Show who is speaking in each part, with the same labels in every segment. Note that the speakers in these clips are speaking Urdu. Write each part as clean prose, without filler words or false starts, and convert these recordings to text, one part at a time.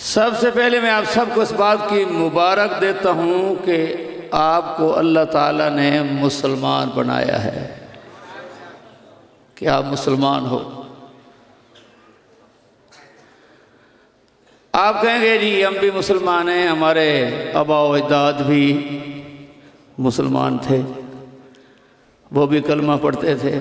Speaker 1: سب سے پہلے میں آپ سب کو اس بات کی مبارک دیتا ہوں کہ آپ کو اللہ تعالیٰ نے مسلمان بنایا ہے کہ آپ مسلمان ہو۔ آپ کہیں گے جی ہم بھی مسلمان ہیں، ہمارے آباء و اجداد بھی مسلمان تھے، وہ بھی کلمہ پڑھتے تھے،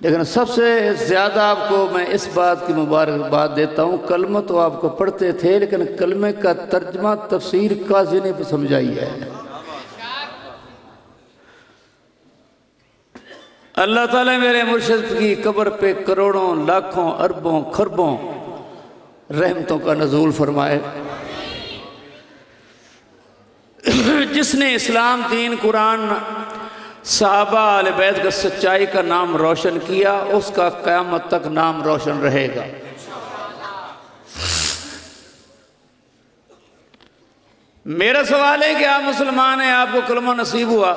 Speaker 1: لیکن سب سے زیادہ آپ کو میں اس بات کی مبارکباد دیتا ہوں، کلمہ تو آپ کو پڑھتے تھے لیکن کلمے کا ترجمہ تفسیر قاضی نے سمجھائی ہے۔ اللہ تعالیٰ میرے مرشد کی قبر پہ کروڑوں لاکھوں اربوں خربوں رحمتوں کا نزول فرمائے۔ جس نے اسلام، دین، قرآن، صحابہ اہل بیت کا سچائی کا نام روشن کیا، اس کا قیامت تک نام روشن رہے گا۔ میرا سوال ہے کہ آپ مسلمان ہیں، آپ کو کلمہ نصیب ہوا،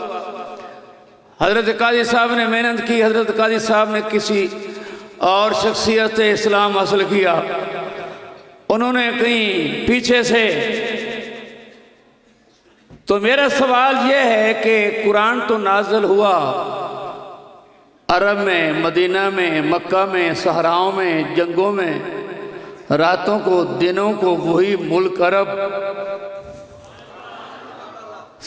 Speaker 1: حضرت قاضی صاحب نے محنت کی، حضرت قاضی صاحب نے کسی اور شخصیت اسلام حاصل کیا، انہوں نے کہیں پیچھے سے، تو میرا سوال یہ ہے کہ قرآن تو نازل ہوا عرب میں، مدینہ میں، مکہ میں، صحراؤں میں، جنگوں میں، راتوں کو دنوں کو وہی ملک عرب،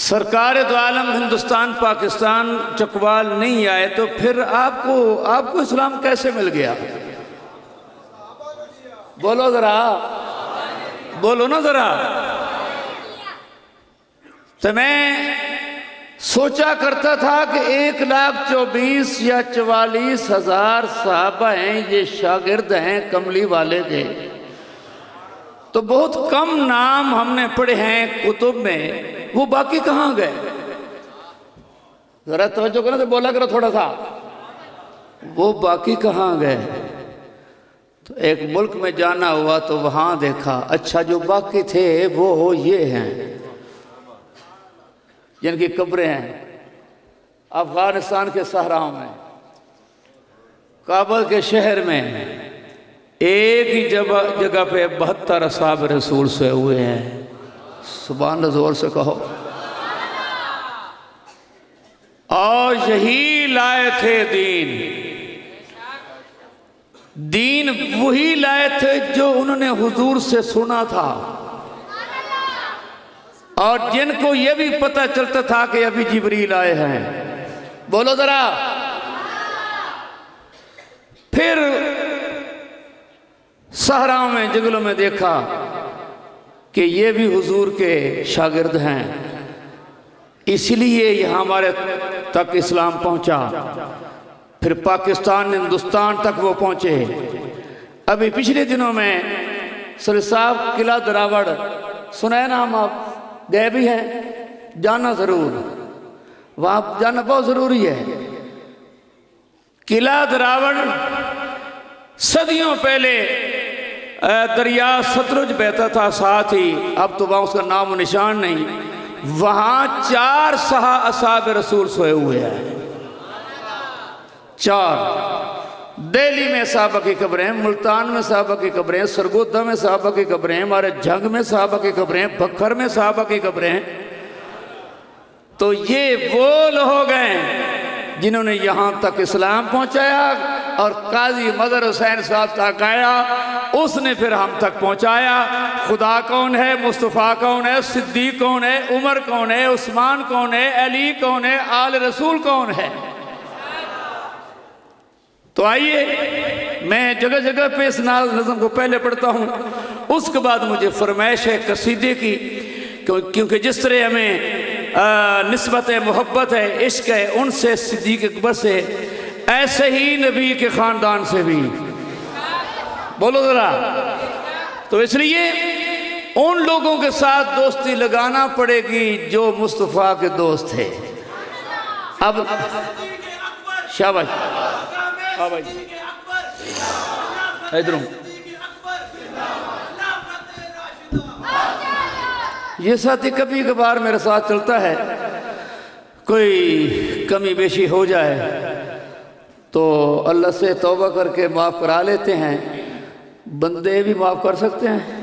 Speaker 1: سرکار دو عالم ہندوستان پاکستان چکوال نہیں آئے، تو پھر آپ کو اسلام کیسے مل گیا؟ بولو ذرا، بولو نا ذرا۔ تو میں سوچا کرتا تھا کہ 1,24,000 یا 44,000 صحابہ ہیں، یہ شاگرد ہیں کملی والے کے، تو بہت کم نام ہم نے پڑھے ہیں کتب میں، وہ باقی کہاں گئے؟ ذرا توجہ کرنا، تو بولا کرو تھوڑا سا، وہ باقی کہاں گئے؟ تو ایک ملک میں جانا ہوا تو وہاں دیکھا، اچھا جو باقی تھے وہ یہ ہیں جن کی قبریں ہیں افغانستان کے صحراؤں میں، کابل کے شہر میں، ایک ہی جگہ پہ 72 اصحاب رسول سوئے ہوئے ہیں۔ سبحان اللہ، زور سے کہو۔ اور یہی لائے تھے دین وہی لائے تھے جو انہوں نے حضور سے سنا تھا، اور جن کو یہ بھی پتہ چلتا تھا کہ ابھی جبریل آئے ہیں۔ بولو ذرا۔ پھر صحراؤں میں، جنگلوں میں دیکھا کہ یہ بھی حضور کے شاگرد ہیں، اس لیے یہ ہمارے تک اسلام پہنچا، پھر پاکستان، ہندوستان تک وہ پہنچے۔ ابھی پچھلے دنوں میں سر صاحب قلعہ دراوڑ سنا ہے نام، آپ گئے بھی ہیں، جانا ضرور، وہاں جانا بہت ضروری ہے۔ قلعہ دراوڑ صدیوں پہلے دریا ستلج بہتا تھا ساتھ ہی، اب تو وہاں اس کا نام و نشان نہیں، وہاں 4 اصحاب رسول سوئے ہوئے ہیں، 4۔ دہلی میں صحابہ کی قبریں، ملتان میں صحابہ کی قبریں، سرگودا میں صحابہ کی قبریں، ہمارے جھنگ میں صحابہ کی قبریں، بکھر میں صحابہ کی قبریں۔ تو یہ وہ لوگ ہیں جنہوں نے یہاں تک اسلام پہنچایا، اور قاضی مظہر حسین صاحب تک آیا، اس نے پھر ہم تک پہنچایا۔ خدا کون ہے، مصطفیٰ کون ہے، صدیق کون ہے، عمر کون ہے، عثمان کون ہے، علی کون ہے، آل رسول کون ہے؟ تو آئیے میں جگہ جگہ پہ اس نظم کو پہلے پڑھتا ہوں، اس کے بعد مجھے فرمائش ہے قصیدے کی، کیونکہ جس طرح ہمیں نسبت محبت ہے، عشق ہے ان سے، صدیق اکبر سے، ایسے ہی نبی کے خاندان سے بھی۔ بولو ذرا۔ تو اس لیے ان لوگوں کے ساتھ دوستی لگانا پڑے گی جو مصطفیٰ کے دوست تھے۔ اب شاباش، ہاں بھائی ادھر ہوں۔ یہ ساتھی کبھی کبھار میرے ساتھ چلتا ہے، کوئی کمی بیشی ہو جائے تو اللہ سے توبہ کر کے معاف کرا لیتے ہیں، بندے بھی معاف کر سکتے ہیں؟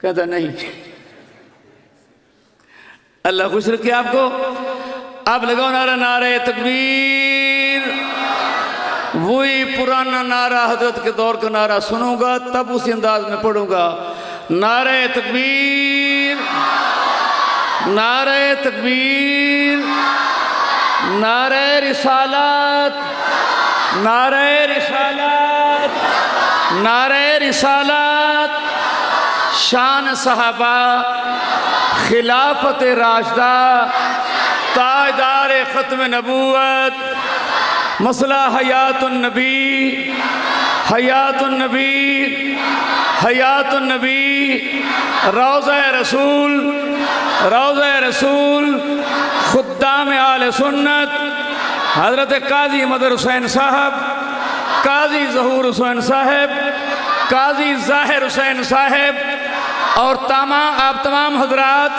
Speaker 1: کہتا نہیں۔ اللہ خوش رکھے آپ کو۔ آپ لگاؤ نعرہ، نعرہ تکبیر۔ وہی پرانا نعرہ حضرت کے دور کا نعرہ سنوں گا تب اسی انداز میں پڑھوں گا۔ نعرہ تکبیر، نعرہ تکبیر، نعرہ رسالت، نعرہ رسالت، نعرہ رسالت، شان صحابہ، خلافت راشدہ، تاجدار ختم نبوت، مسئلہ حیات النبی، حیات النبی، حیات النبی، روضہ رسول، روضہ رسول، خدام آل سنت، حضرت قاضی مدر حسین صاحب، قاضی ظہور حسین صاحب، قاضی ظاہر حسین صاحب، اور آپ تمام حضرات،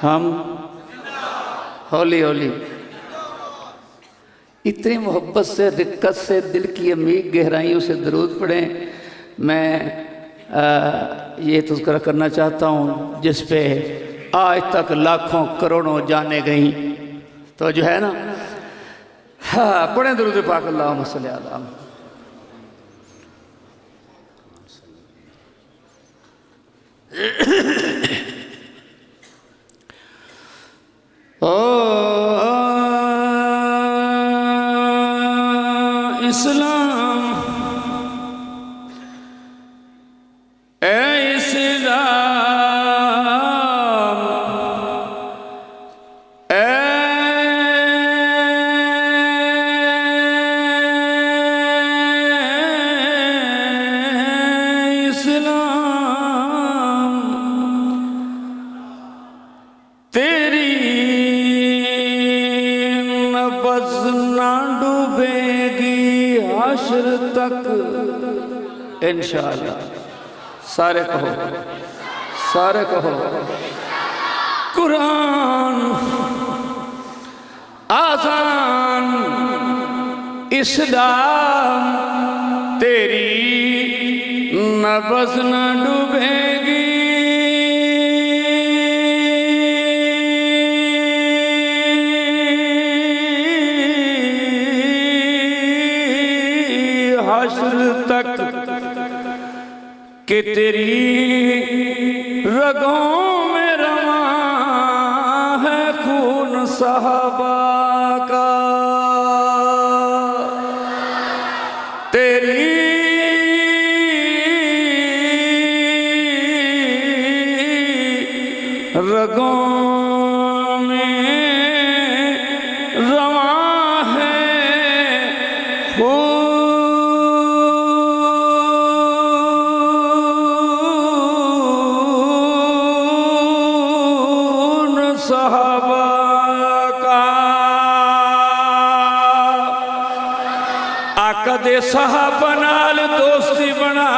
Speaker 1: ہم ہولی ہولی اتنی محبت سے، رقت سے، دل کی عمیق گہرائیوں سے درود پڑھیں۔ میں یہ تذکرہ کرنا چاہتا ہوں جس پہ آج تک لاکھوں کروڑوں جانیں گئیں، تو جو ہے نا، ہاں پڑھیں درود پاک، اللہم صلی علی محمد۔ اسلام، اے اسلام، اے اسلام، تیری نبض نہ ڈوبے گی حشر تک انشاءاللہ۔ سارے کہو، سارے کہو، قرآن، آذان، اسلام، تیری نبض نہ ڈوبے گی حشر تک، کہ تیری رگوں میں رواں ہے خون صحابہ کا، تیری رگوں میں رواں ہے خون صحابہ کا۔ آقا دے صحابہ نال دوستی بنا،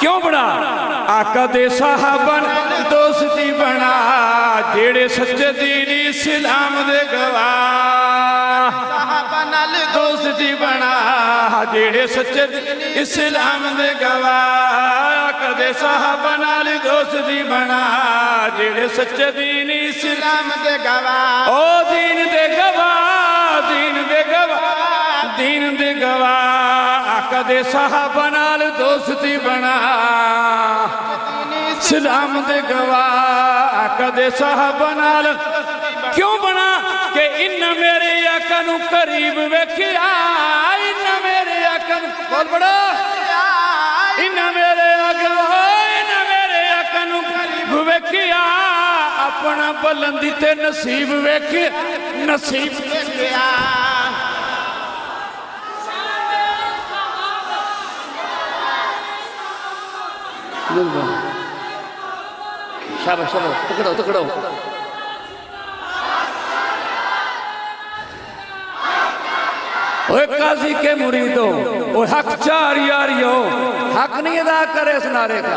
Speaker 1: کیوں بنا؟ آقا دے صحابہ نال دوستی بنا، جیڑے سچے دین اسلام دے گواہ، صحابہ نال دوستی بنا، جیڑے سچے دین اسلام دے گواہ، آقا دے صحابہ نال دوستی بنا، جیڑے سچے دین اسلام دے گواہ، او دین دے گواہ، دین دے گواہ، دین دے گواہ، آقا دے صحابہ نال دوستی بنا، اسلام دے گواہ، آقا دے صحابہ نال کیوں بنا؟ کہ ان میرے آقا نو قریب ویکھیا، ان میرے آقا نو، بول بڑا، ان میرے آقا نو قریب ویکھیا، اپنا بلندی تے نصیب ویکھیا، نصیب ویکھیا۔ شاباش شاباش، پکڑو پکڑو۔ اوہ قاضی کے مریدوں، اوہ حق چار یاریوں، حق نہیں ادا کرے اس نعرے کا۔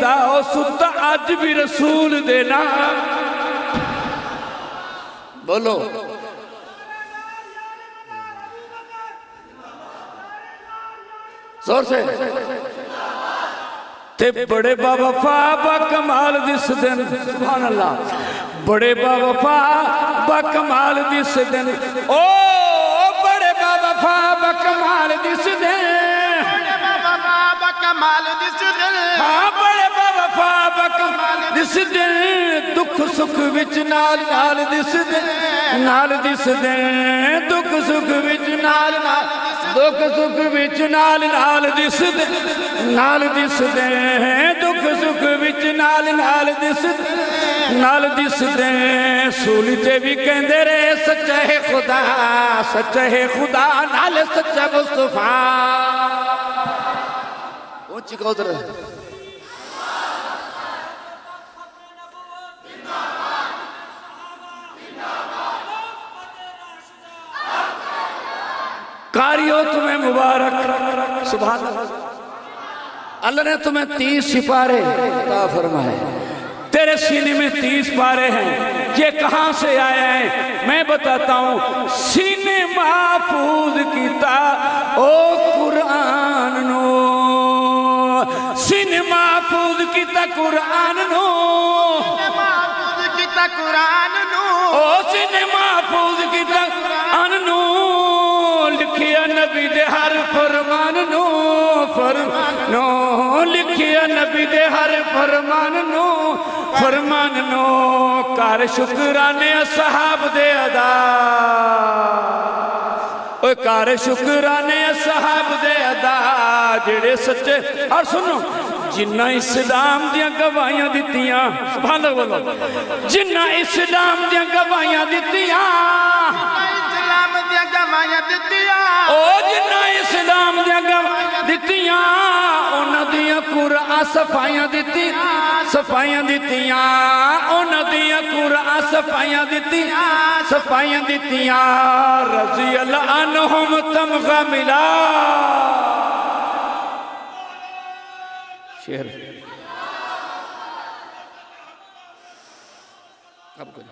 Speaker 1: دا او ستا آج بھی رسول دینا بولو زور سے تے بڑے با وفا با کمال دس دن سبحان اللہ بڑے با وفا با کمال دس دن او بڑے با وفا با کمال دس دن ہاں بڑے با وفا با کمال دس دن دکھ سکھ وچ نال نال دس دن نال دس دن دکھ سکھ وچ نال نال دکھ سکھ وچ نال نال دس دن نال دس دن دکھ سکھ وچ نال نال دس دن نال دس دن سولی تے بھی کہندے رہے سچا ہے خدا نال سچا مصطفیٰ اونچی کو ادھر قاریوں تمہیں مبارک سبحان اللہ نے تمہیں 30 سپارے عطا فرمائے تیرے سینے میں 30 پارے ہیں یہ کہاں سے آئے ہیں میں بتاتا ہوں سینے محفوظ کیتا او قرآن نو سینے محفوظ کیتا قرآن نو او سینے محفوظ کیتا قرآن نو لکھیا نبی دے ہر فرمان نو لکھیا نبی دے ہر فرمان نو کار شکرانے اصحاب دے ادا اوہ کار شکرانے اصحاب دے ادا جڑے سچے اور سنو جنہ اسلام دیا گواہیاں دیتیاں سبحان اللہ بولو جنہ اسلام دیا گواہیاں دیتیاں او جنہ اسلام دیا گواہیاں دیتیاں اونا دیا قرآن صفائیاں دیتیاں اونا دیا قرآن صفائیاں دیتیاں رضی اللہ عنہم تمغہ ملا شیر اب کچھ